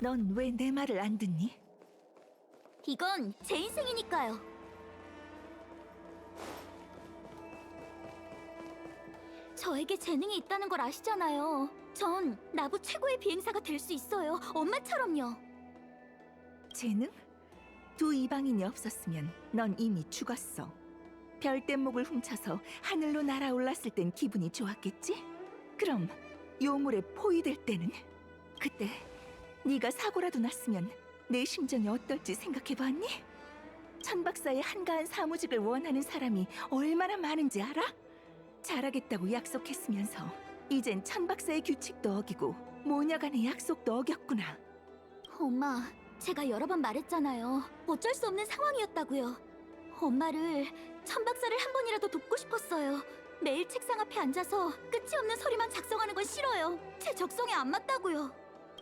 넌 왜 내 말을 안 듣니? 이건 제 인생이니까요. 저에게 재능이 있다는 걸 아시잖아요. 전 나부 최고의 비행사가 될 수 있어요. 엄마처럼요. 재능? 두 이방인이 없었으면 넌 이미 죽었어. 별대목을 훔쳐서 하늘로 날아올랐을 땐 기분이 좋았겠지? 그럼 요물에 포위될 때는? 그때 네가 사고라도 났으면 내 심정이 어떨지 생각해봤니? 천박사의 한가한 사무직을 원하는 사람이 얼마나 많은지 알아? 잘하겠다고 약속했으면서 이젠 천박사의 규칙도 어기고 모녀간의 약속도 어겼구나. 엄마, 제가 여러 번 말했잖아요. 어쩔 수 없는 상황이었다고요. 엄마를, 천박사를 한 번이라도 돕고 싶었어요. 매일 책상 앞에 앉아서 끝이 없는 소리만 작성하는 건 싫어요. 제 적성에 안 맞다고요.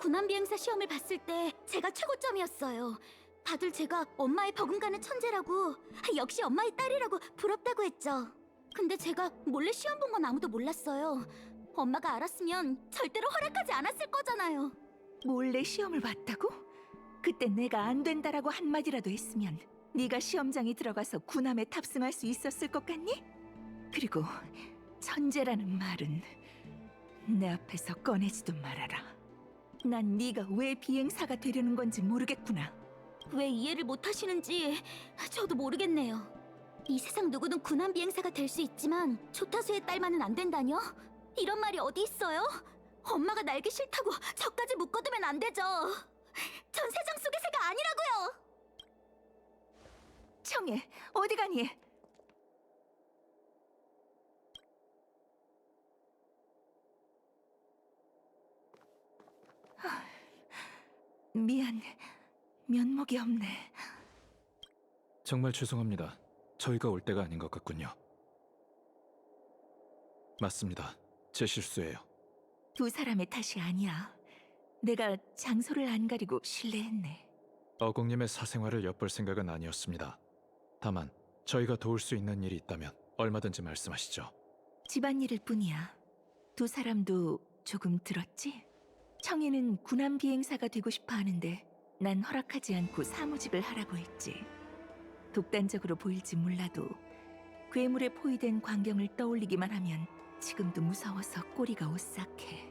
군함비행사 시험을 봤을 때 제가 최고점이었어요. 다들 제가 엄마의 버금가는 천재라고, 역시 엄마의 딸이라고 부럽다고 했죠. 근데 제가 몰래 시험 본 건 아무도 몰랐어요. 엄마가 알았으면 절대로 허락하지 않았을 거잖아요. 몰래 시험을 봤다고? 그때 내가 안 된다라고 한마디라도 했으면 네가 시험장에 들어가서 군함에 탑승할 수 있었을 것 같니? 그리고 천재라는 말은 내 앞에서 꺼내지도 말아라. 난 네가 왜 비행사가 되려는 건지 모르겠구나. 왜 이해를 못 하시는지 저도 모르겠네요. 이 세상 누구든 군함 비행사가 될 수 있지만 조타수의 딸만은 안 된다뇨? 이런 말이 어디 있어요? 엄마가 날기 싫다고 저까지 묶어두면 안 되죠. 전 세상 속의 새가 아니라고요. 청해, 어디 가니? 미안, 면목이 없네. 정말 죄송합니다. 저희가 올 때가 아닌 것 같군요. 맞습니다. 제 실수예요. 두 사람의 탓이 아니야. 내가 장소를 안 가리고 실례했네. 어공님의 사생활을 엿볼 생각은 아니었습니다. 다만 저희가 도울 수 있는 일이 있다면 얼마든지 말씀하시죠. 집안일일 뿐이야. 두 사람도 조금 들었지? 청이는 군함 비행사가 되고 싶어 하는데 난 허락하지 않고 사무직을 하라고 했지. 독단적으로 보일지 몰라도 괴물에 포위된 광경을 떠올리기만 하면 지금도 무서워서 꼬리가 오싹해.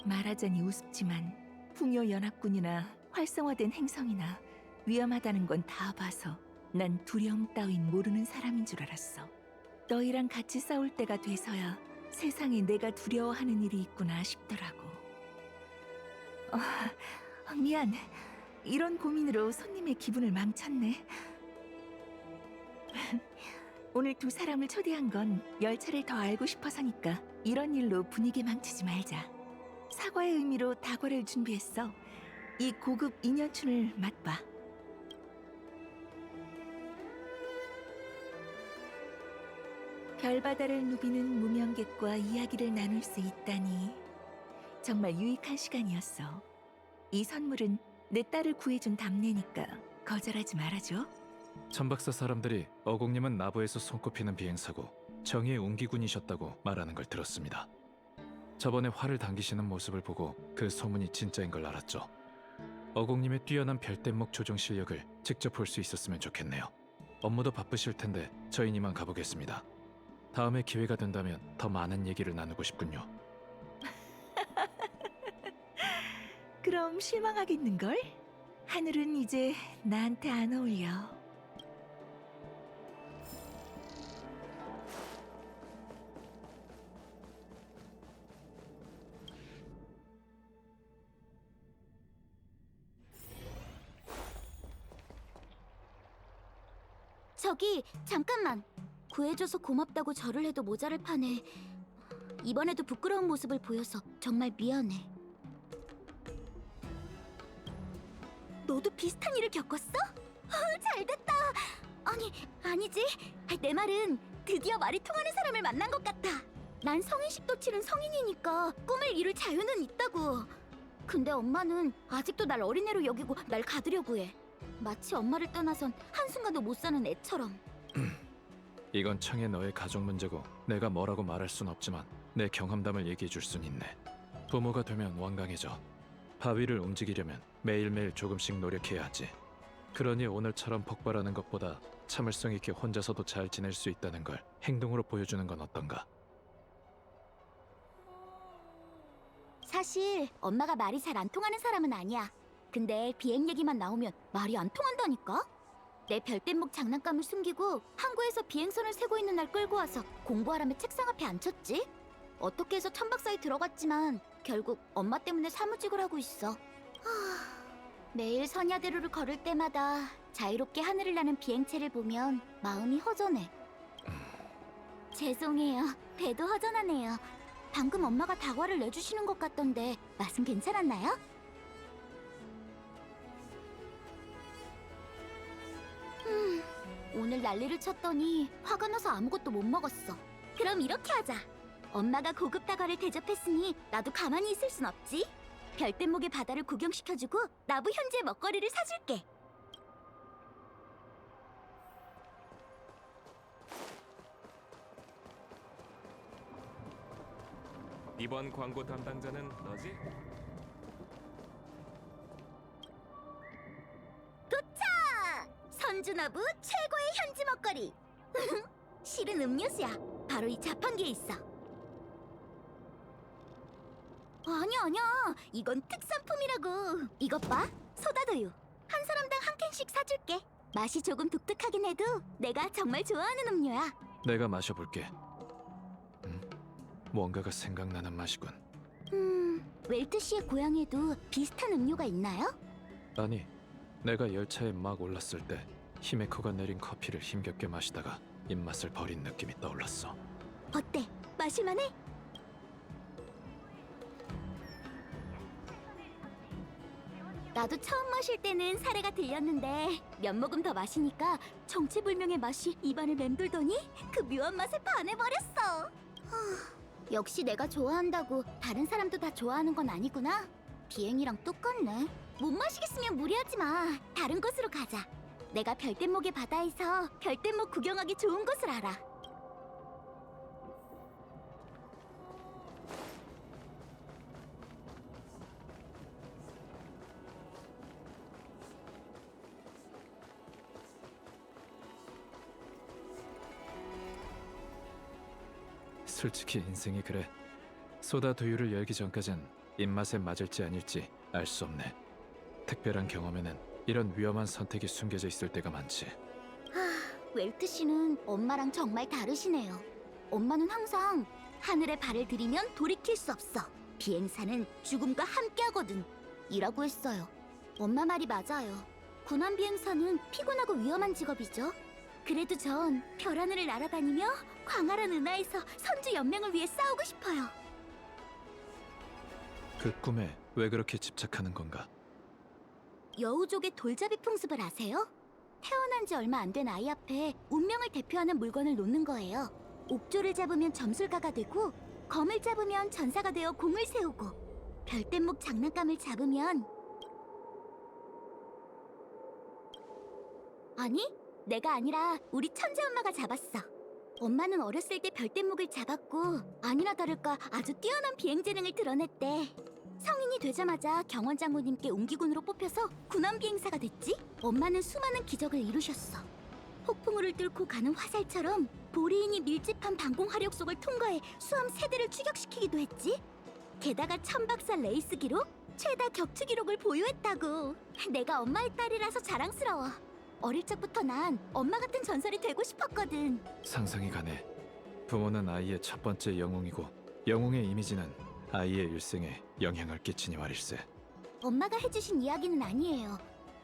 말하자니 우습지만 풍요연합군이나 활성화된 행성이나 위험하다는 건 다 봐서 난 두려움 따윈 모르는 사람인 줄 알았어. 너희랑 같이 싸울 때가 돼서야 세상에 내가 두려워하는 일이 있구나 싶더라고. 미안. 이런 고민으로 손님의 기분을 망쳤네. 오늘 두 사람을 초대한 건 열차를 더 알고 싶어서니까 이런 일로 분위기 망치지 말자. 사과의 의미로 다과를 준비했어. 이 고급 인연춘을 맛봐. 별바다를 누비는 무명객과 이야기를 나눌 수 있다니 정말 유익한 시간이었어. 이 선물은 내 딸을 구해준 답례니까 거절하지 말아줘. 천박사 사람들이 어공님은 나부에서 손꼽히는 비행사고 정의의 운기군이셨다고 말하는 걸 들었습니다. 저번에 활을 당기시는 모습을 보고 그 소문이 진짜인 걸 알았죠. 어공님의 뛰어난 별대목 조종 실력을 직접 볼 수 있었으면 좋겠네요. 업무도 바쁘실 텐데 저희는 이만 가보겠습니다. 다음에 기회가 된다면 더 많은 얘기를 나누고 싶군요. 그럼 실망하겠는걸? 하늘은 이제 나한테 안 어울려. 저기 잠깐만. 구해줘서 고맙다고 절을 해도 모자랄 판에 이번에도 부끄러운 모습을 보여서 정말 미안해. 너도 비슷한 일을 겪었어? 잘됐다. 아니지. 내 말은 드디어 말이 통하는 사람을 만난 것 같아. 난 성인식도 치른 성인이니까 꿈을 이룰 자유는 있다고. 근데 엄마는 아직도 날 어린애로 여기고 날 가두려고 해. 마치 엄마를 떠나선 한순간도 못 사는 애처럼. 이건 청의 너의 가족 문제고 내가 뭐라고 말할 순 없지만 내 경험담을 얘기해 줄 순 있네. 부모가 되면 완강해져. 바위를 움직이려면 매일매일 조금씩 노력해야 하지. 그러니 오늘처럼 폭발하는 것보다 참을성 있게 혼자서도 잘 지낼 수 있다는 걸 행동으로 보여주는 건 어떤가? 사실 엄마가 말이 잘 안 통하는 사람은 아니야. 근데 비행 얘기만 나오면 말이 안 통한다니까? 내 별뗏목 장난감을 숨기고 항구에서 비행선을 세고 있는 날 끌고 와서 공부하라며 책상 앞에 앉혔지? 어떻게 해서 천박사에 들어갔지만 결국 엄마 때문에 사무직을 하고 있어. 매일 선야대로를 걸을 때마다 자유롭게 하늘을 나는 비행체를 보면 마음이 허전해. 죄송해요. 배도 허전하네요. 방금 엄마가 다과를 내주시는 것 같던데 맛은 괜찮았나요? 오늘 난리를 쳤더니 화가 나서 아무것도 못 먹었어. 그럼 이렇게 하자. 엄마가 고급 다과를 대접했으니 나도 가만히 있을 순 없지. 별뗏목의 바다를 구경시켜주고 나부 현지의 먹거리를 사줄게. 이번 광고 담당자는 너지? 도착! 선주나부 최고의 현지 먹거리. 실은 음료수야. 바로 이 자판기에 있어. 아니야. 이건 특산품이라고. 이것 봐. 소다두유. 한 사람당 한 캔씩 사줄게. 맛이 조금 독특하긴 해도 내가 정말 좋아하는 음료야. 내가 마셔볼게. 뭔가가 생각나는 맛이군. 웰트 씨의 고향에도 비슷한 음료가 있나요? 아니, 내가 열차에 막 올랐을 때 히메코가 내린 커피를 힘겹게 마시다가 입맛을 버린 느낌이 떠올랐어. 어때? 마실만해? 나도 처음 마실 때는 사례가 들렸는데 몇 모금 더 마시니까 정체불명의 맛이 입안을 맴돌더니 그 묘한 맛에 반해버렸어. 역시 내가 좋아한다고 다른 사람도 다 좋아하는 건 아니구나. 비행이랑 똑같네. 못 마시겠으면 무리하지 마. 다른 곳으로 가자. 내가 별뗏목의 바다에서 별뗏목 구경하기 좋은 곳을 알아. 솔직히 인생이 그래. 소다 두유를 열기 전까진 입맛에 맞을지 아닐지 알 수 없네. 특별한 경험에는 이런 위험한 선택이 숨겨져 있을 때가 많지. 웰트 씨는 엄마랑 정말 다르시네요. 엄마는 항상 하늘에 발을 들이면 돌이킬 수 없어. 비행사는 죽음과 함께하거든. 이라고 했어요. 엄마 말이 맞아요. 군함 비행사는 피곤하고 위험한 직업이죠. 그래도 전 별 하늘을 날아다니며 광활한 은하에서 선주 연맹을 위해 싸우고 싶어요. 그 꿈에 왜 그렇게 집착하는 건가? 여우족의 돌잡이 풍습을 아세요? 태어난 지 얼마 안 된 아이 앞에 운명을 대표하는 물건을 놓는 거예요. 옥조를 잡으면 점술가가 되고 검을 잡으면 전사가 되어 공을 세우고 별뗏목 장난감을 잡으면 아니, 내가 아니라 우리 천재 엄마가 잡았어. 엄마는 어렸을 때 별뗏목을 잡았고 아니나 다를까 아주 뛰어난 비행 재능을 드러냈대. 성인이 되자마자 경원 장모님께 옹기군으로 뽑혀서 군함 비행사가 됐지. 엄마는 수많은 기적을 이루셨어. 폭풍우를 뚫고 가는 화살처럼 보리인이 밀집한 방공 화력 속을 통과해 수함 3대를 추격시키기도 했지. 게다가 천박사 레이스 기록, 최다 격투 기록을 보유했다고. 내가 엄마의 딸이라서 자랑스러워. 어릴 적부터 난 엄마 같은 전설이 되고 싶었거든. 상상이 가네. 부모는 아이의 첫 번째 영웅이고 영웅의 이미지는 아이의 일생에 영향을 끼치니 말일세. 엄마가 해주신 이야기는 아니에요.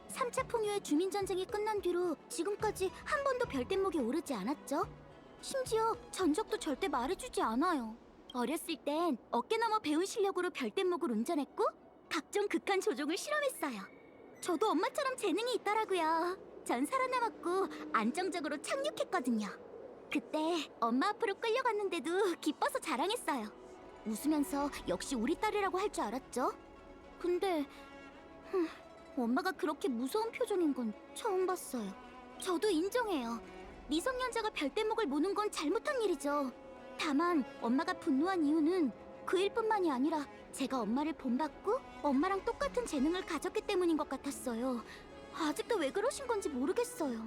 3차 풍요의 주민전쟁이 끝난 뒤로 지금까지 한 번도 별뗏목에 오르지 않았죠. 심지어 전적도 절대 말해주지 않아요. 어렸을 땐 어깨 너머 배운 실력으로 별뗏목을 운전했고 각종 극한 조종을 실험했어요. 저도 엄마처럼 재능이 있더라고요. 전 살아남았고 안정적으로 착륙했거든요. 그때 엄마 앞으로 끌려갔는데도 기뻐서 자랑했어요. 웃으면서 역시 우리 딸이라고 할 줄 알았죠. 근데 엄마가 그렇게 무서운 표정인 건 처음 봤어요. 저도 인정해요. 미성년자가 별뗏목을 모는 건 잘못한 일이죠. 다만 엄마가 분노한 이유는 그 일뿐만이 아니라 제가 엄마를 본받고 엄마랑 똑같은 재능을 가졌기 때문인 것 같았어요. 아직도 왜 그러신 건지 모르겠어요.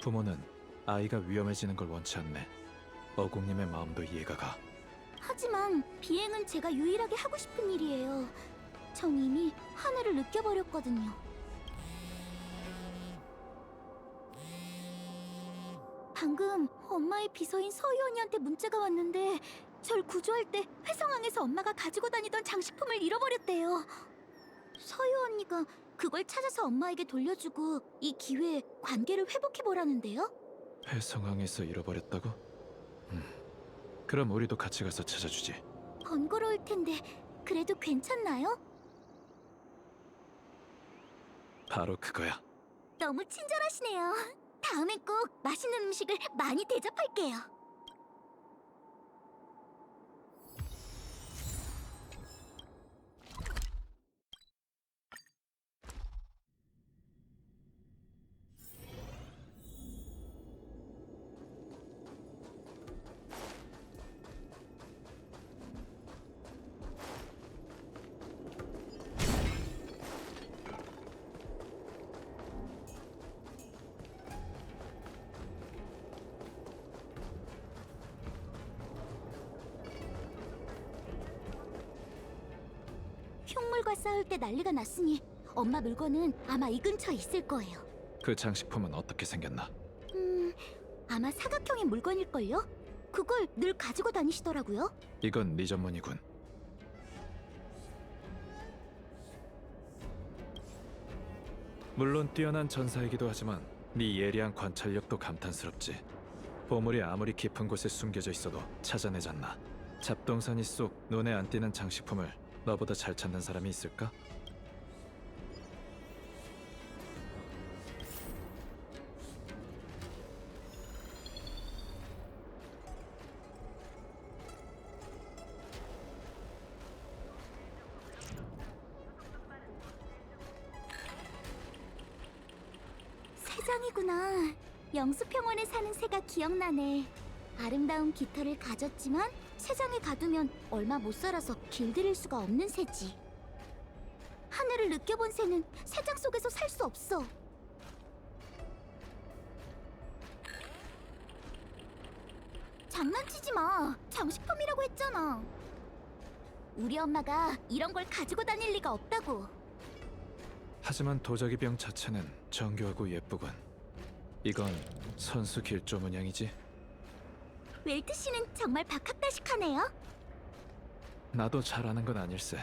부모는 아이가 위험해지는 걸 원치 않네. 어공님의 마음도 이해가 가. 하지만 비행은 제가 유일하게 하고 싶은 일이에요. 전 이미 하늘을 느껴버렸거든요. 방금 엄마의 비서인 서희 언니한테 문자가 왔는데 절 구조할 때 회성항에서 엄마가 가지고 다니던 장식품을 잃어버렸대요. 서희 언니가 그걸 찾아서 엄마에게 돌려주고 이 기회에 관계를 회복해보라는데요? 회성항에서 잃어버렸다고? 그럼 우리도 같이 가서 찾아주지. 번거로울 텐데 그래도 괜찮나요? 바로 그거야. 너무 친절하시네요. 다음엔 꼭 맛있는 음식을 많이 대접할게요. 흉물과 싸울 때 난리가 났으니 엄마 물건은 아마 이 근처에 있을 거예요. 그 장식품은 어떻게 생겼나? 아마 사각형의 물건일걸요? 그걸 늘 가지고 다니시더라고요. 이건 네 전문이군. 물론 뛰어난 전사이기도 하지만 네 예리한 관찰력도 감탄스럽지. 보물이 아무리 깊은 곳에 숨겨져 있어도 찾아내잖나. 잡동사니 속 눈에 안 띄는 장식품을 너보다 잘 찾는 사람이 있을까? 새장이구나. 영수평원에 사는 새가 기억나네. 아름다운 깃털을 가졌지만 새장에 가두면 얼마 못 살아서 길들일 수가 없는 새지. 하늘을 느껴본 새는 새장 속에서 살 수 없어. 장난치지 마. 장식품이라고 했잖아. 우리 엄마가 이런 걸 가지고 다닐 리가 없다고. 하지만 도자기병 자체는 정교하고 예쁘군. 이건 선수 길조 문양이지? 웰트 씨는 정말 박학다식하네요. 나도 잘하는 건 아닐세.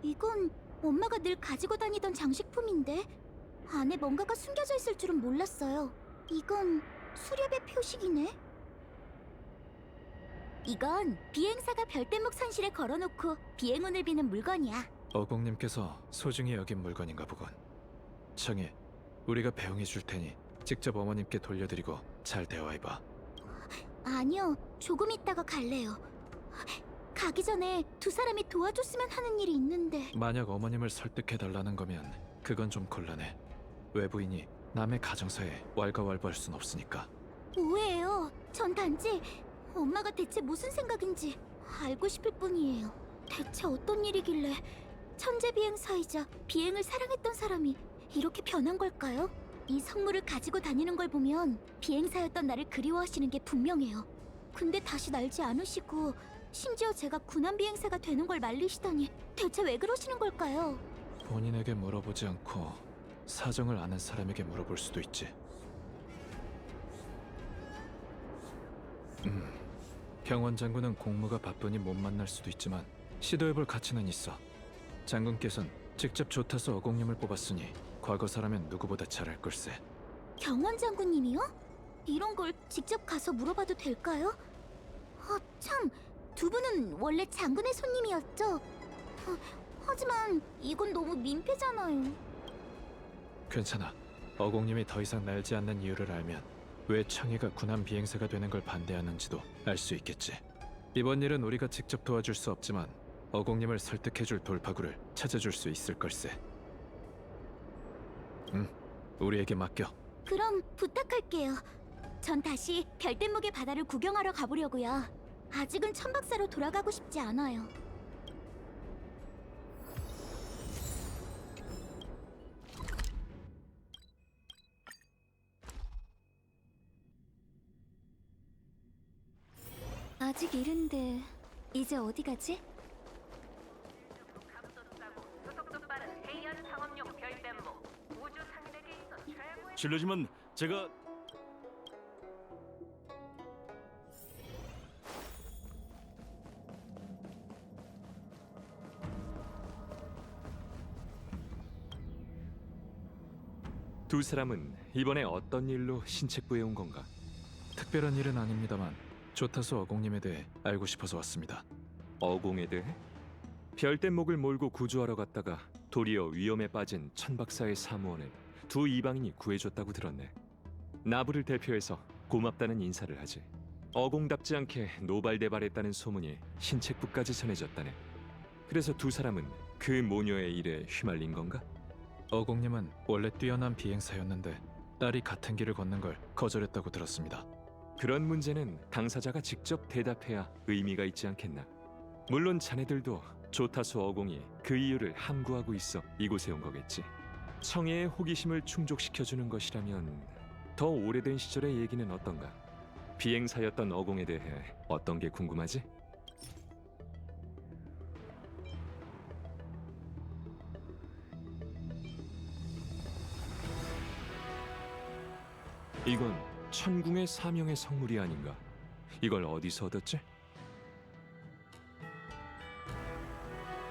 이건 엄마가 늘 가지고 다니던 장식품인데 안에 뭔가가 숨겨져 있을 줄은 몰랐어요. 이건 수렵의 표식이네. 이건 비행사가 별대목 산실에 걸어놓고 비행운을 비는 물건이야. 어공님께서 소중히 여긴 물건인가 보군. 청해, 우리가 배웅해 줄 테니 직접 어머님께 돌려드리고 잘 대화해봐. 아니요, 조금 있다가 갈래요. 가기 전에 두 사람이 도와줬으면 하는 일이 있는데. 만약 어머님을 설득해달라는 거면 그건 좀 곤란해. 외부인이 남의 가정사에 왈가왈부할 순 없으니까. 오해예요. 전 단지 엄마가 대체 무슨 생각인지 알고 싶을 뿐이에요. 대체 어떤 일이길래 천재 비행사이자 비행을 사랑했던 사람이 이렇게 변한 걸까요? 이 성물을 가지고 다니는 걸 보면 비행사였던 나를 그리워하시는 게 분명해요. 근데 다시 날지 않으시고 심지어 제가 군함 비행사가 되는 걸 말리시다니 대체 왜 그러시는 걸까요? 본인에게 물어보지 않고 사정을 아는 사람에게 물어볼 수도 있지. 경원 장군은 공무가 바쁘니 못 만날 수도 있지만 시도해볼 가치는 있어. 장군께선 직접 조타서 어공님을 뽑았으니 과거사라면 누구보다 잘할 걸세. 경원 장군님이요? 이런 걸 직접 가서 물어봐도 될까요? 참, 두 분은 원래 장군의 손님이었죠? 하지만 이건 너무 민폐잖아요. 괜찮아. 어공님이 더 이상 날지 않는 이유를 알면 왜 청해가 군함 비행사가 되는 걸 반대하는지도 알 수 있겠지. 이번 일은 우리가 직접 도와줄 수 없지만 어공님을 설득해줄 돌파구를 찾아줄 수 있을 걸세. 우리에게 맡겨. 그럼 부탁할게요. 전 다시 별대목의 바다를 구경하러 가보려고요. 아직은 천박사로 돌아가고 싶지 않아요. 아직 이른데 이제 어디 가지? 실례지만 제가 두 사람은 이번에 어떤 일로 신책부에 온 건가? 특별한 일은 아닙니다만 조타수 어공님에 대해 알고 싶어서 왔습니다. 어공에 대해? 별대목을 몰고 구조하러 갔다가 도리어 위험에 빠진 천박사의 사무원을 두 이방인이 구해줬다고 들었네. 나부를 대표해서 고맙다는 인사를 하지. 어공답지 않게 노발대발했다는 소문이 신책부까지 전해졌다네. 그래서 두 사람은 그 모녀의 일에 휘말린 건가? 어공님은 원래 뛰어난 비행사였는데 딸이 같은 길을 걷는 걸 거절했다고 들었습니다. 그런 문제는 당사자가 직접 대답해야 의미가 있지 않겠나. 물론 자네들도 조타수 어공이 그 이유를 함구하고 있어 이곳에 온 거겠지. 청해의 호기심을 충족시켜주는 것이라면 더 오래된 시절의 얘기는 어떤가? 비행사였던 어공에 대해 어떤 게 궁금하지? 이건 천궁의 사명의 성물이 아닌가? 이걸 어디서 얻었지?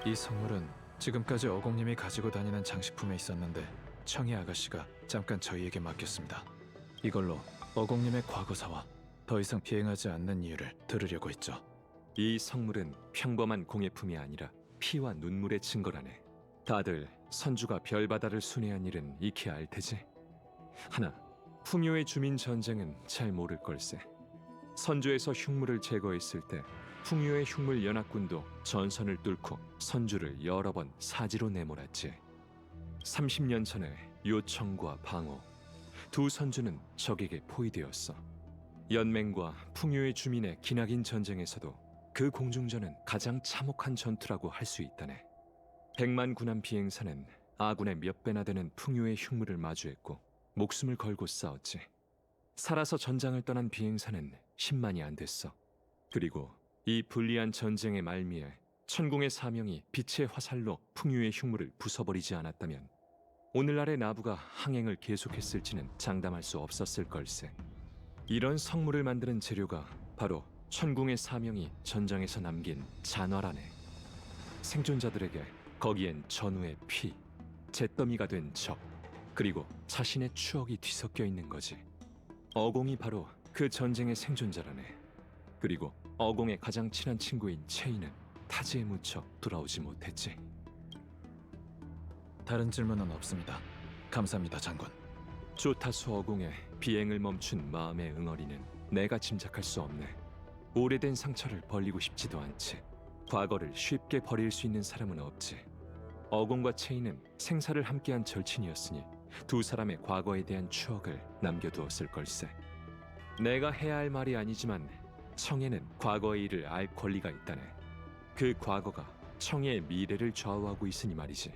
이 성물은 지금까지 어공님이 가지고 다니는 장식품에 있었는데 청희 아가씨가 잠깐 저희에게 맡겼습니다. 이걸로 어공님의 과거사와 더 이상 비행하지 않는 이유를 들으려고 했죠. 이 성물은 평범한 공예품이 아니라 피와 눈물의 증거라네. 다들 선주가 별바다를 순회한 일은 익히 알 테지. 하나, 풍요의 주민 전쟁은 잘 모를 걸세. 선주에서 흉물을 제거했을 때 풍요의 흉물 연합군도 전선을 뚫고 선주를 여러 번 사지로 내몰았지. 30년 전에 요청과 방호, 두 선주는 적에게 포위되었어. 연맹과 풍요의 주민의 기나긴 전쟁에서도 그 공중전은 가장 참혹한 전투라고 할 수 있다네. 100만 군함 비행사는 아군의 몇 배나 되는 풍요의 흉물을 마주했고 목숨을 걸고 싸웠지. 살아서 전장을 떠난 비행사는 10만이 안 됐어. 그리고 이 불리한 전쟁의 말미에 천궁의 사명이 빛의 화살로 풍요의 흉물을 부숴버리지 않았다면 오늘날의 나부가 항행을 계속했을지는 장담할 수 없었을 걸세. 이런 성물을 만드는 재료가 바로 천궁의 사명이 전장에서 남긴 잔화라네. 생존자들에게 거기엔 전우의 피, 잿더미가 된 적, 그리고 자신의 추억이 뒤섞여 있는 거지. 어공이 바로 그 전쟁의 생존자라네. 그리고 어공의 가장 친한 친구인 체이는 타지에 묻혀 돌아오지 못했지. 다른 질문은 없습니다. 감사합니다, 장군. 조타수 어공의 비행을 멈춘 마음의 응어리는 내가 짐작할 수 없네. 오래된 상처를 벌리고 싶지도 않지. 과거를 쉽게 버릴 수 있는 사람은 없지. 어공과 체이는 생사를 함께한 절친이었으니 두 사람의 과거에 대한 추억을 남겨두었을 걸세. 내가 해야 할 말이 아니지만 청해는 과거의 일을 알 권리가 있다네. 그 과거가 청해의 미래를 좌우하고 있으니 말이지.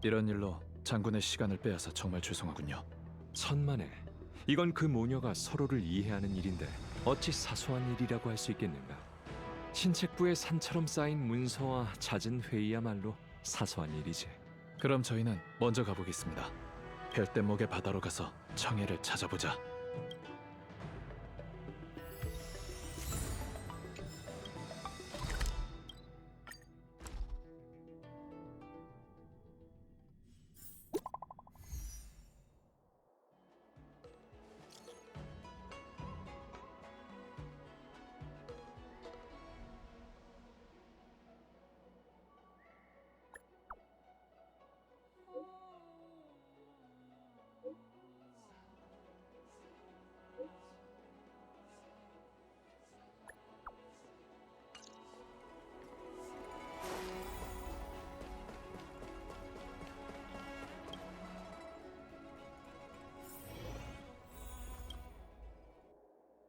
이런 일로 장군의 시간을 빼앗아 정말 죄송하군요. 천만에 이건 그 모녀가 서로를 이해하는 일인데 어찌 사소한 일이라고 할 수 있겠는가. 신책부에 산처럼 쌓인 문서와 잦은 회의야말로 사소한 일이지. 그럼 저희는 먼저 가보겠습니다. 별대목의 바다로 가서 청해를 찾아보자.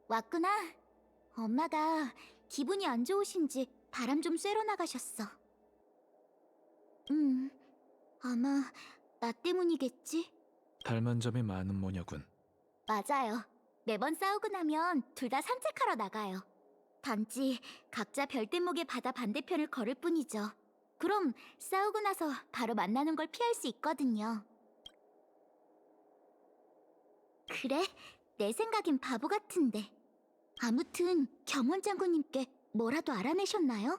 왔구나. 엄마가 기분이 안 좋으신지 바람 좀 쐬러 나가셨어. 아마 나 때문이겠지? 닮은 점이 많은 모녀군. 맞아요. 매번 싸우고 나면 둘 다 산책하러 나가요. 단지 각자 별대목의 바다 반대편을 걸을 뿐이죠. 그럼 싸우고 나서 바로 만나는 걸 피할 수 있거든요. 그래? 내 생각엔 바보 같은데. 아무튼 경원 장군님께 뭐라도 알아내셨나요?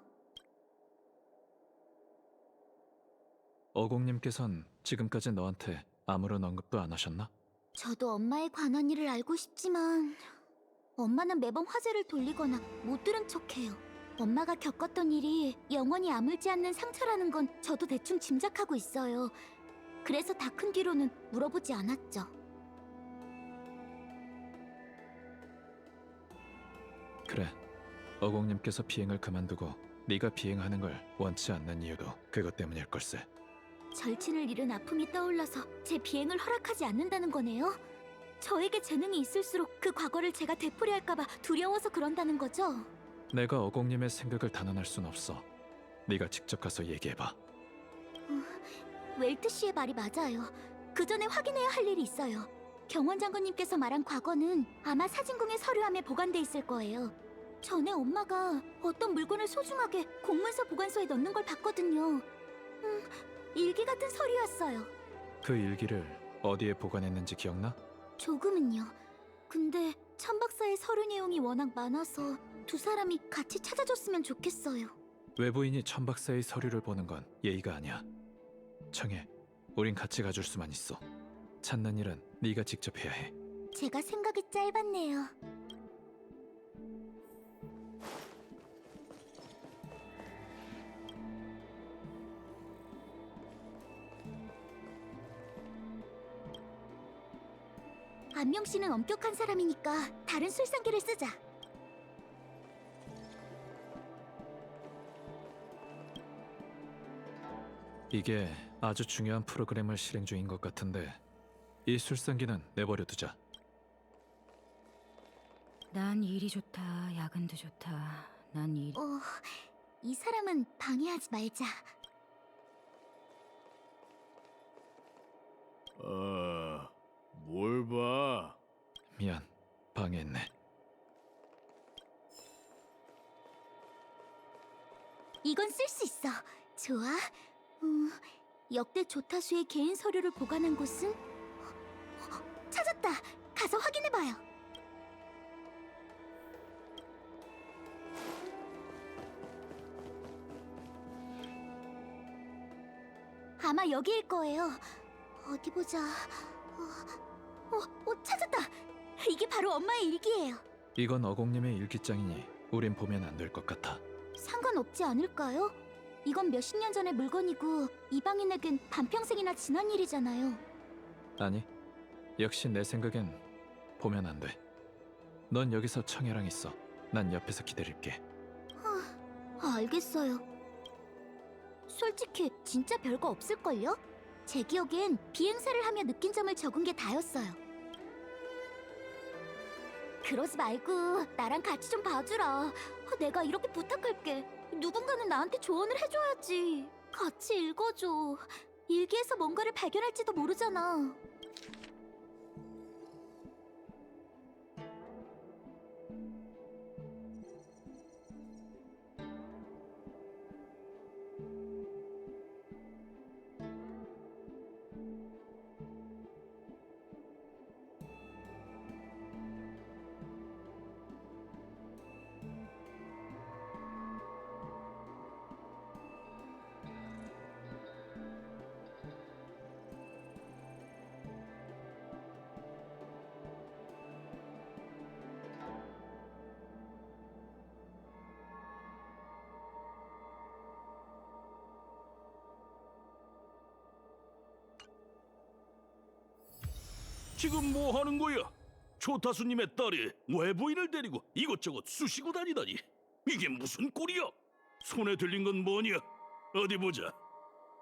어공님께선 지금까지 너한테 아무런 언급도 안 하셨나? 저도 엄마에 관한 일을 알고 싶지만 엄마는 매번 화제를 돌리거나 못 들은 척해요. 엄마가 겪었던 일이 영원히 아물지 않는 상처라는 건 저도 대충 짐작하고 있어요. 그래서 다 큰 뒤로는 물어보지 않았죠. 그래. 어공님께서 비행을 그만두고 네가 비행하는 걸 원치 않는 이유도 그것 때문일 걸세. 절친을 잃은 아픔이 떠올라서 제 비행을 허락하지 않는다는 거네요? 저에게 재능이 있을수록 그 과거를 제가 되풀이할까봐 두려워서 그런다는 거죠? 내가 어공님의 생각을 단언할 순 없어. 네가 직접 가서 얘기해봐. 웰트 씨의 말이 맞아요. 그 전에 확인해야 할 일이 있어요. 경원 장군님께서 말한 과거는 아마 사진궁의 서류함에 보관돼 있을 거예요. 전에 엄마가 어떤 물건을 소중하게 공문서 보관소에 넣는 걸 봤거든요. 일기 같은 서류였어요. 그 일기를 어디에 보관했는지 기억나? 조금은요. 근데 천 박사의 서류 내용이 워낙 많아서 두 사람이 같이 찾아줬으면 좋겠어요. 외부인이 천 박사의 서류를 보는 건 예의가 아니야. 청해, 우린 같이 가줄 수만 있어. 찾는 일은 네가 직접 해야 해. 제가 생각이 짧았네요. 안명 씨는 엄격한 사람이니까 다른 술상기를 쓰자. 이게 아주 중요한 프로그램을 실행 중인 것 같은데 이 술상기는 내버려 두자. 난 일이 좋다, 야근도 좋다. 난 일. 이 사람은 방해하지 말자. 뭘 봐? 미안, 방해했네. 이건 쓸 수 있어. 좋아. 역대 조타수의 개인 서류를 보관한 곳은? 찾았다. 가서 확인해봐요. 아마 여기일 거예요. 어디 보자. 찾았다. 이게 바로 엄마의 일기예요. 이건 어공님의 일기장이니 우린 보면 안 될 것 같아. 상관없지 않을까요? 이건 몇십 년 전의 물건이고 이방인에겐 반평생이나 지난 일이잖아요. 아니, 역시 내 생각엔 보면 안 돼. 넌 여기서 청해랑 있어. 난 옆에서 기다릴게. 알겠어요. 솔직히 진짜 별거 없을걸요? 제 기억엔 비행사를 하며 느낀 점을 적은 게 다였어요. 그러지 말고 나랑 같이 좀 봐주라. 내가 이렇게 부탁할게. 누군가는 나한테 조언을 해줘야지. 같이 읽어줘. 일기에서 뭔가를 발견할지도 모르잖아. 지금 뭐 하는 거야? 조타수님의 딸이 외부인을 데리고 이것저것 쑤시고 다니다니. 이게 무슨 꼴이야? 손에 들린 건 뭐냐? 어디 보자.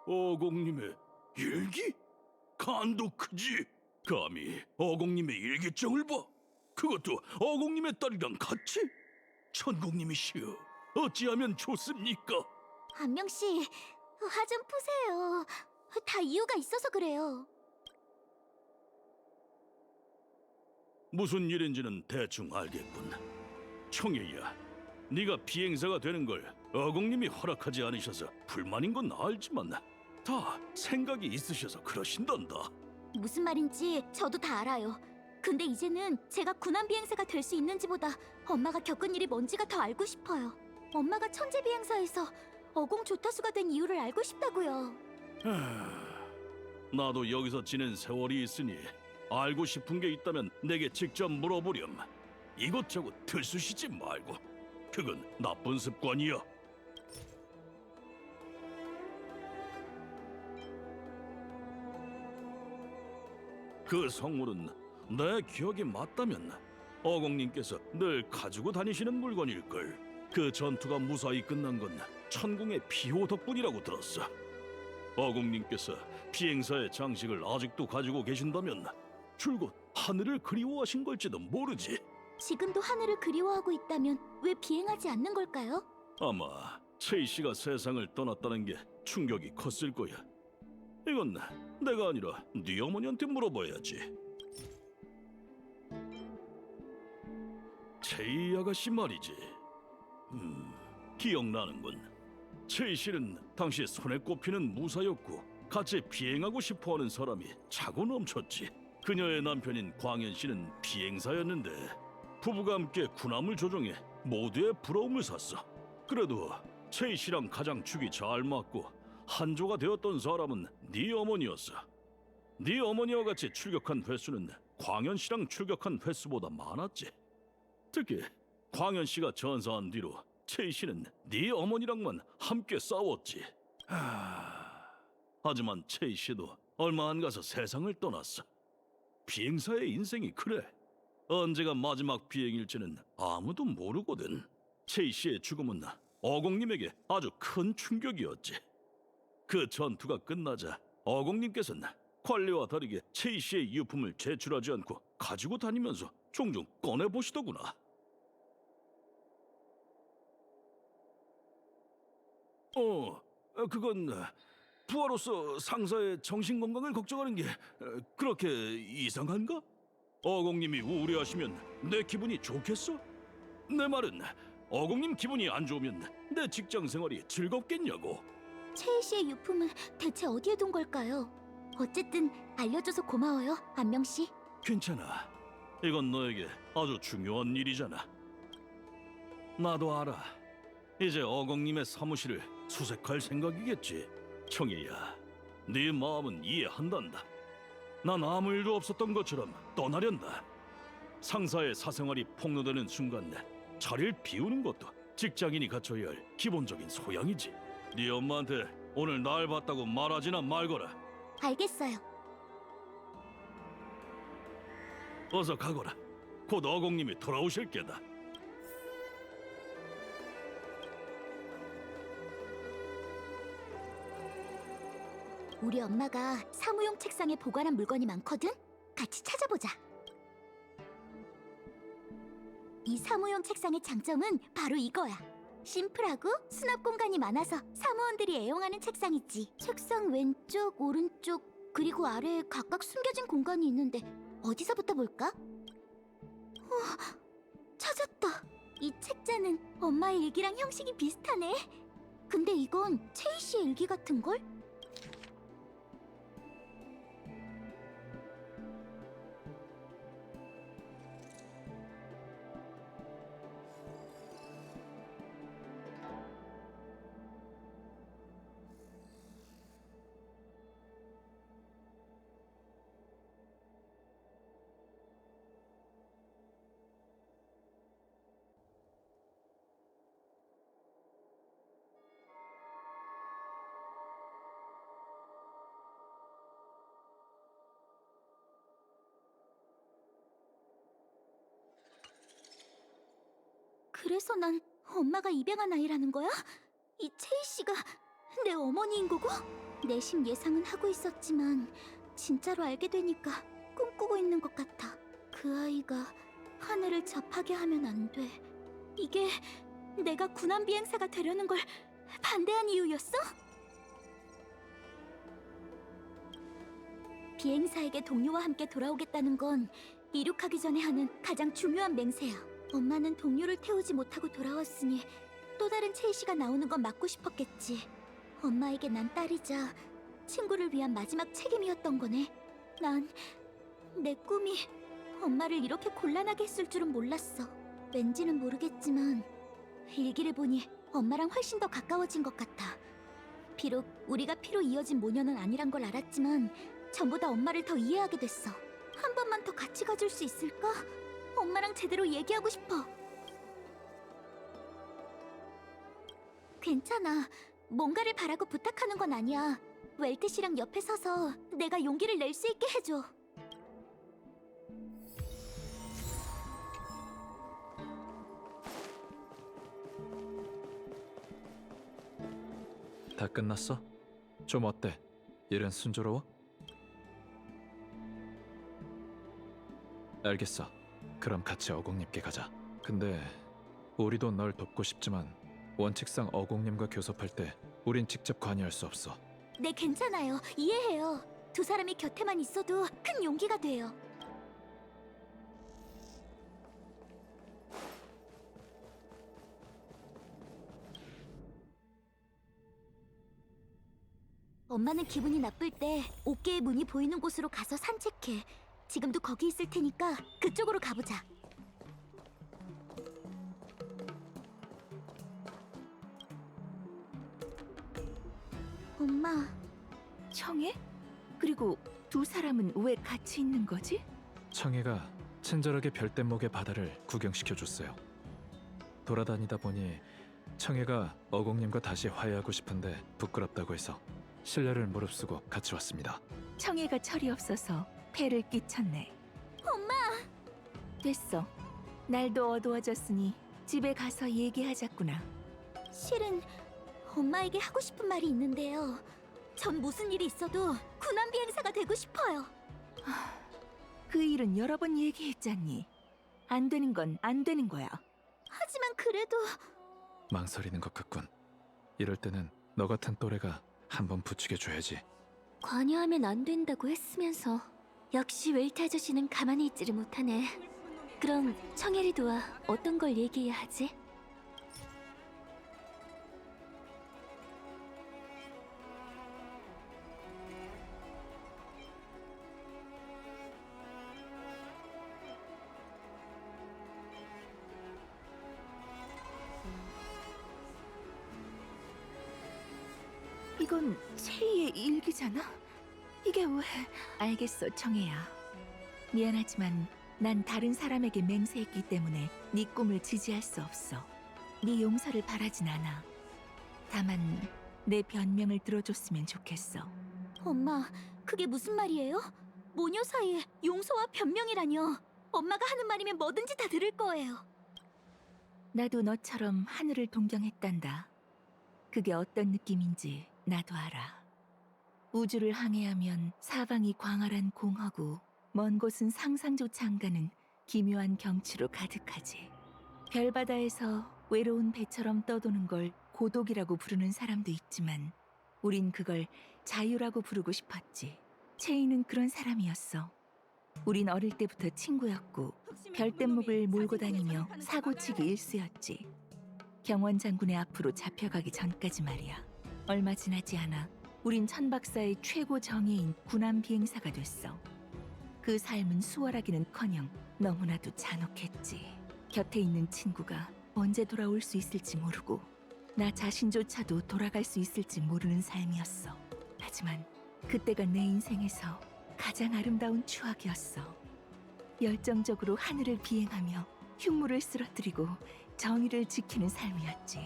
어공님의 일기? 간도 크지? 감히 어공님의 일기장을 봐? 그것도 어공님의 딸이랑 같이? 천국님이시여, 어찌하면 좋습니까? 안명 씨, 화 좀 푸세요. 다 이유가 있어서 그래요. 무슨 일인지는 대충 알겠군. 청예야, 네가 비행사가 되는 걸 어공님이 허락하지 않으셔서 불만인 건 알지만 다 생각이 있으셔서 그러신단다. 무슨 말인지 저도 다 알아요. 근데 이제는 제가 군함 비행사가 될 수 있는지보다 엄마가 겪은 일이 뭔지가 더 알고 싶어요. 엄마가 천재 비행사에서 어공 조타수가 된 이유를 알고 싶다고요. 나도 여기서 지낸 세월이 있으니 알고 싶은 게 있다면 내게 직접 물어보렴. 이것저것 들쑤시지 말고. 그건 나쁜 습관이야. 그 성물은 내 기억이 맞다면 어공님께서 늘 가지고 다니시는 물건일걸. 그 전투가 무사히 끝난 건 천궁의 피호 덕분이라고 들었어. 어공님께서 비행사의 장식을 아직도 가지고 계신다면 줄곧 하늘을 그리워하신 걸지도 모르지. 지금도 하늘을 그리워하고 있다면 왜 비행하지 않는 걸까요? 아마 체이 씨가 세상을 떠났다는 게 충격이 컸을 거야. 이건 내가 아니라 네 어머니한테 물어봐야지. 체이 아가씨 말이지. 기억나는군. 체이 씨는 당시 손에 꼽히는 무사였고 같이 비행하고 싶어하는 사람이 차고 넘쳤지. 그녀의 남편인 광현 씨는 비행사였는데 부부가 함께 군함을 조종해 모두의 부러움을 샀어. 그래도 체이 씨랑 가장 축이 잘 맞고 한조가 되었던 사람은 네 어머니였어. 네 어머니와 같이 출격한 횟수는 광현 씨랑 출격한 횟수보다 많았지. 특히 광현 씨가 전사한 뒤로 체이 씨는 네 어머니랑만 함께 싸웠지. 하지만 체이 씨도 얼마 안 가서 세상을 떠났어. 비행사의 인생이 그래. 언제가 마지막 비행일지는 아무도 모르거든. 체이 씨의 죽음은 어공님에게 아주 큰 충격이었지. 그 전투가 끝나자 어공님께서는 관리와 다르게 체이 씨의 유품을 제출하지 않고 가지고 다니면서 종종 꺼내보시더구나. 그건 부하로서 상사의 정신건강을 걱정하는 게 그렇게 이상한가? 어공님이 우울해하시면 내 기분이 좋겠어? 내 말은 어공님 기분이 안 좋으면 내 직장 생활이 즐겁겠냐고. 채희 씨의 유품을 대체 어디에 둔 걸까요? 어쨌든 알려줘서 고마워요, 안명 씨. 괜찮아. 이건 너에게 아주 중요한 일이잖아. 나도 알아. 이제 어공님의 사무실을 수색할 생각이겠지. 청이야, 네 마음은 이해한단다. 난 아무 일도 없었던 것처럼 떠나련다. 상사의 사생활이 폭로되는 순간 자리를 비우는 것도 직장인이 갖춰야 할 기본적인 소양이지. 네 엄마한테 오늘 날 봤다고 말하지나 말거라. 알겠어요. 어서 가거라. 곧 어공님이 돌아오실 게다. 우리 엄마가 사무용 책상에 보관한 물건이 많거든? 같이 찾아보자. 이 사무용 책상의 장점은 바로 이거야. 심플하고 수납 공간이 많아서 사무원들이 애용하는 책상이지. 책상 왼쪽, 오른쪽, 그리고 아래에 각각 숨겨진 공간이 있는데 어디서부터 볼까? 찾았다. 이 책자는 엄마의 일기랑 형식이 비슷하네. 근데 이건 채희 씨의 일기 같은걸? 그래서 난 엄마가 입양한 아이라는 거야? 이 채희 씨가 내 어머니인 거고? 내심 예상은 하고 있었지만 진짜로 알게 되니까 꿈꾸고 있는 것 같아. 그 아이가 하늘을 접하게 하면 안 돼. 이게 내가 군함 비행사가 되려는 걸 반대한 이유였어? 비행사에게 동료와 함께 돌아오겠다는 건 이륙하기 전에 하는 가장 중요한 맹세야. 엄마는 동료를 태우지 못하고 돌아왔으니 또 다른 체이시가 나오는 건 막고 싶었겠지. 엄마에게 난 딸이자 친구를 위한 마지막 책임이었던 거네. 난 내 꿈이 엄마를 이렇게 곤란하게 했을 줄은 몰랐어. 왠지는 모르겠지만 일기를 보니 엄마랑 훨씬 더 가까워진 것 같아. 비록 우리가 피로 이어진 모녀는 아니란 걸 알았지만 전보다 엄마를 더 이해하게 됐어. 한 번만 더 같이 가줄 수 있을까? 엄마랑 제대로 얘기하고 싶어. 괜찮아. 뭔가를 바라고 부탁하는 건 아니야. 웰트 씨랑 옆에 서서 내가 용기를 낼 수 있게 해줘. 다 끝났어? 좀 어때? 일은 순조로워? 알겠어. 그럼 같이 어공님께 가자. 근데 우리도 널 돕고 싶지만 원칙상 어공님과 교섭할 때 우린 직접 관여할 수 없어. 네, 괜찮아요. 이해해요. 두 사람이 곁에만 있어도 큰 용기가 돼요. 엄마는 기분이 나쁠 때 옥계의 문이 보이는 곳으로 가서 산책해. 지금도 거기 있을 테니까 그쪽으로 가보자. 엄마, 청해? 그리고 두 사람은 왜 같이 있는 거지? 청해가 친절하게 별대목의 바다를 구경시켜줬어요. 돌아다니다 보니 청해가 어공님과 다시 화해하고 싶은데 부끄럽다고 해서 신뢰를 무릅쓰고 같이 왔습니다. 청해가 철이 없어서 폐를 끼쳤네. 엄마! 됐어. 날도 어두워졌으니 집에 가서 얘기하자꾸나. 실은 엄마에게 하고 싶은 말이 있는데요. 전 무슨 일이 있어도 군함 비행사가 되고 싶어요. 그 일은 여러 번 얘기했잖니. 안 되는 건 안 되는 거야. 하지만 그래도 망설이는 것 같군. 이럴 때는 너 같은 또래가 한번 부추겨줘야지. 관여하면 안 된다고 했으면서 역시 웰트 아저씨는 가만히 있지를 못하네. 그럼 청혜리도와 어떤 걸 얘기해야 하지? 이건 체이의 일기잖아? 이게 왜... 알겠어, 청해야. 미안하지만 난 다른 사람에게 맹세했기 때문에 네 꿈을 지지할 수 없어. 네 용서를 바라진 않아. 다만 내 변명을 들어줬으면 좋겠어. 엄마, 그게 무슨 말이에요? 모녀 사이에 용서와 변명이라뇨. 엄마가 하는 말이면 뭐든지 다 들을 거예요. 나도 너처럼 하늘을 동경했단다. 그게 어떤 느낌인지 나도 알아. 우주를 항해하면 사방이 광활한 공허고 먼 곳은 상상조차 안 가는 기묘한 경치로 가득하지. 별바다에서 외로운 배처럼 떠도는 걸 고독이라고 부르는 사람도 있지만 우린 그걸 자유라고 부르고 싶었지. 체이는 그런 사람이었어. 우린 어릴 때부터 친구였고 별대목을 몰고 다니며 사고치기 일쑤였지. 경원 장군의 앞으로 잡혀가기 전까지 말이야. 얼마 지나지 않아 우린 천박사의 최고 정예인 군함 비행사가 됐어. 그 삶은 수월하기는커녕 너무나도 잔혹했지. 곁에 있는 친구가 언제 돌아올 수 있을지 모르고 나 자신조차도 돌아갈 수 있을지 모르는 삶이었어. 하지만 그때가 내 인생에서 가장 아름다운 추억이었어. 열정적으로 하늘을 비행하며 흉물을 쓰러뜨리고 정의를 지키는 삶이었지.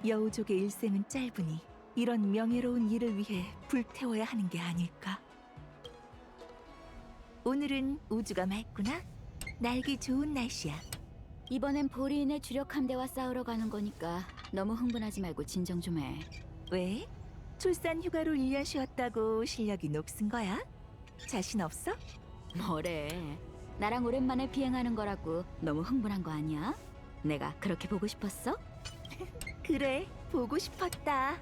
여우족의 일생은 짧으니 이런 명예로운 일을 위해 불태워야 하는 게 아닐까? 오늘은 우주가 맑구나. 날기 좋은 날씨야. 이번엔 보리인의 주력 함대와 싸우러 가는 거니까 너무 흥분하지 말고 진정 좀 해. 왜? 출산 휴가로 1년 쉬었다고 실력이 녹슨 거야? 자신 없어? 뭐래? 나랑 오랜만에 비행하는 거라고 너무 흥분한 거 아니야? 내가 그렇게 보고 싶었어? 그래, 보고 싶었다.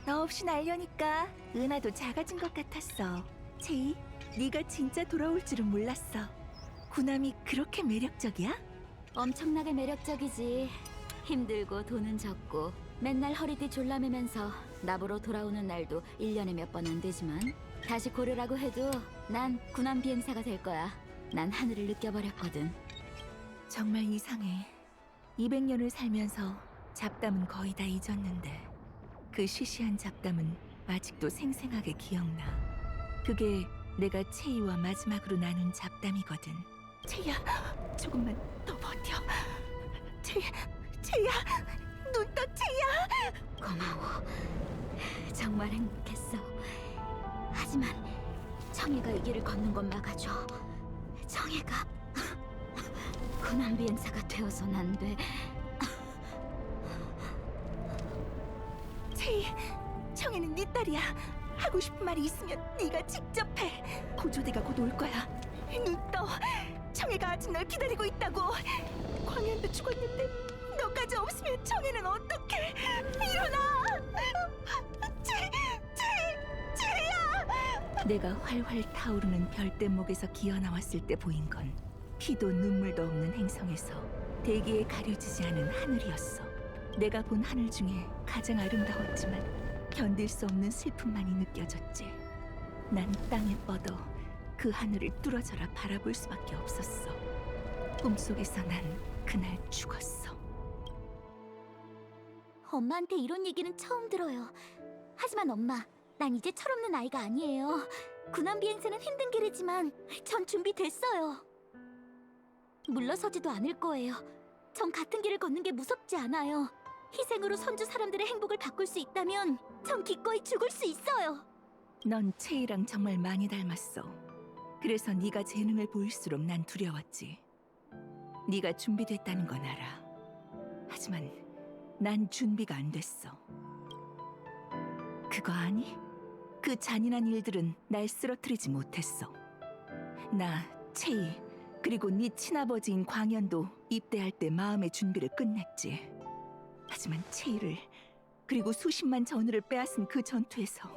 너 없이 날려니까 은하도 작아진 것 같았어. 제이, 네가 진짜 돌아올 줄은 몰랐어. 구남이 그렇게 매력적이야? 엄청나게 매력적이지. 힘들고 돈은 적고 맨날 허리띠 졸라매면서 나보러 돌아오는 날도 1년에 몇 번 안 되지만 다시 고르라고 해도 난 군함 비행사가 될 거야. 난 하늘을 느껴버렸거든. 정말 이상해. 200년을 살면서 잡담은 거의 다 잊었는데 그 시시한 잡담은 아직도 생생하게 기억나. 그게 내가 채이와 마지막으로 나눈 잡담이거든. 채이야, 조금만 더 버텨. 채이야, 눈 떠, 채이야. 고마워. 정말 행복했어. 하지만 청해가 이 길을 걷는 건 막아줘. 청해가 군함 비행사가 되어선 안 돼. 채이, 청이는 네 딸이야. 하고 싶은 말이 있으면 네가 직접 해. 고조대가 곧 올 거야. 눈 떠. 청이가 아직 널 기다리고 있다고. 광현도 죽었는데 너까지 없으면 청이는 어떡해. 일어나. 채야. 내가 활활 타오르는 별대목에서 기어나왔을 때 보인 건 피도 눈물도 없는 행성에서 대기에 가려지지 않은 하늘이었어. 내가 본 하늘 중에 가장 아름다웠지만 견딜 수 없는 슬픔만이 느껴졌지. 난 땅에 뻗어 그 하늘을 뚫어져라 바라볼 수밖에 없었어. 꿈속에서 난 그날 죽었어. 엄마한테 이런 얘기는 처음 들어요. 하지만 엄마, 난 이제 철없는 아이가 아니에요. 군함 비행사는 힘든 길이지만 전 준비됐어요. 물러서지도 않을 거예요. 전 같은 길을 걷는 게 무섭지 않아요. 희생으로 선주 사람들의 행복을 바꿀 수 있다면 전 기꺼이 죽을 수 있어요. 넌 채이랑 정말 많이 닮았어. 그래서 네가 재능을 보일수록 난 두려웠지. 네가 준비됐다는 건 알아. 하지만 난 준비가 안 됐어. 그거 아니? 그 잔인한 일들은 날 쓰러뜨리지 못했어. 나, 채이, 그리고 네 친아버지인 광현도 입대할 때 마음의 준비를 끝냈지. 하지만 채이를 그리고 수십만 전우를 빼앗은 그 전투에서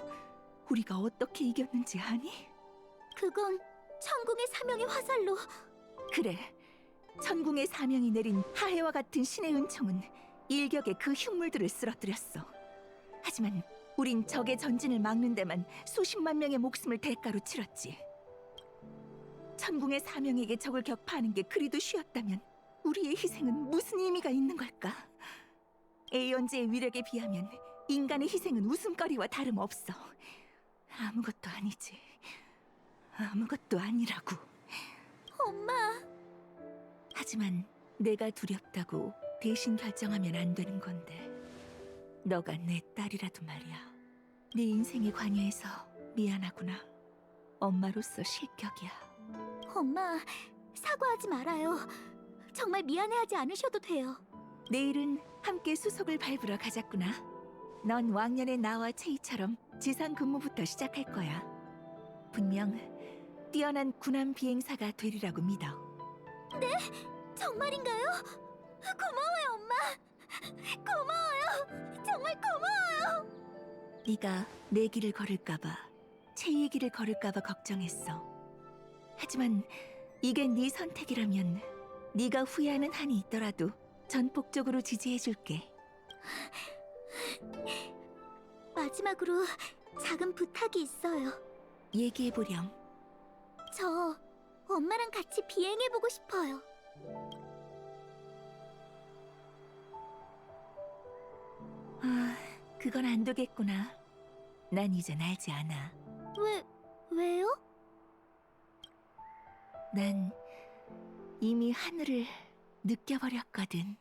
우리가 어떻게 이겼는지 아니? 그건 천궁의 사명의 화살로. 그래, 천궁의 사명이 내린 하해와 같은 신의 은총은 일격에 그 흉물들을 쓰러뜨렸어. 하지만 우린 적의 전진을 막는 데만 수십만 명의 목숨을 대가로 치렀지. 천궁의 사명에게 적을 격파하는 게 그리도 쉬웠다면 우리의 희생은 무슨 의미가 있는 걸까? 에이언즈의 위력에 비하면 인간의 희생은 웃음거리와 다름없어. 아무것도 아니지. 아무것도 아니라고. 엄마, 하지만 내가 두렵다고 대신 결정하면 안 되는 건데. 너가 내 딸이라도 말이야. 네 인생에 관여해서 미안하구나. 엄마로서 실격이야. 엄마, 사과하지 말아요. 정말 미안해하지 않으셔도 돼요. 내일은 함께 수속을 밟으러 가자꾸나. 넌 왕년의 나와 채이처럼 지상 근무부터 시작할 거야. 분명 뛰어난 군함 비행사가 되리라고 믿어. 정말인가요? 고마워요, 엄마. 고마워요. 정말 고마워요. 네가 내 길을 걸을까봐, 채이의 길을 걸을까봐 걱정했어. 하지만 이게 네 선택이라면 네가 후회하는 한이 있더라도 전폭적으로 지지해줄게. 마지막으로 작은 부탁이 있어요. 얘기해보렴. 저 엄마랑 같이 비행해보고 싶어요. 아, 그건 안 되겠구나. 난 이젠 알지 않아. 왜요? 난 이미 하늘을 느껴버렸거든.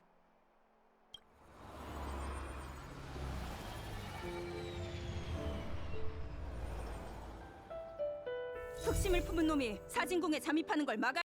흑심을 품은 놈이 사진궁에 잠입하는 걸 막아.